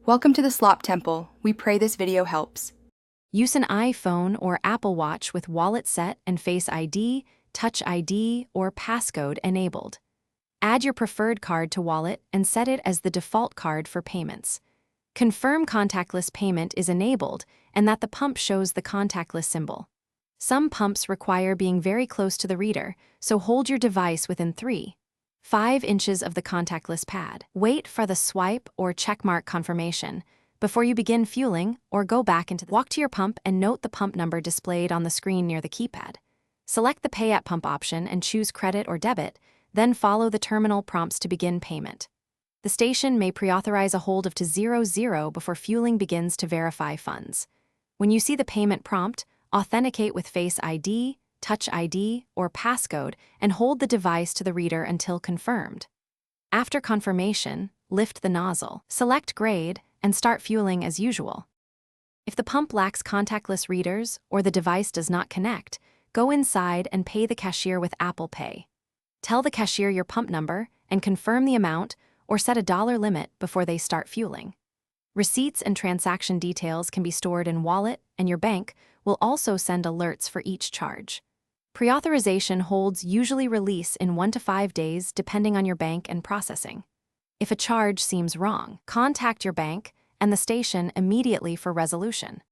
Welcome to the Slop Temple. We pray this video helps. Use an iPhone or Apple Watch with wallet set and Face ID, Touch ID, or passcode enabled. Add your preferred card to wallet and set it as the default card for payments. Confirm contactless payment is enabled and that the pump shows the contactless symbol. Some pumps require being very close to the reader, so hold your device within 3.5 inches of the contactless pad. Wait for the swipe or checkmark confirmation before you begin fueling or go back into the walk to your pump and note the pump number displayed on the screen near the keypad. Select the Pay at Pump option and choose credit or debit, then follow the terminal prompts to begin payment. The station may pre-authorize a hold of to 00 before fueling begins to verify funds. When you see the payment prompt, authenticate with Face ID, Touch ID, or passcode and hold the device to the reader until confirmed. After confirmation, lift the nozzle, select grade, and start fueling as usual. If the pump lacks contactless readers or the device does not connect, go inside and pay the cashier with Apple Pay. Tell the cashier your pump number and confirm the amount or set a dollar limit before they start fueling. Receipts and transaction details can be stored in wallet, and your bank will also send alerts for each charge. Pre-authorization holds usually release in 1 to 5 days depending on your bank and processing. If a charge seems wrong, contact your bank and the station immediately for resolution.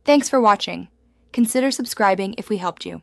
Thanks for watching. Consider subscribing if we helped you.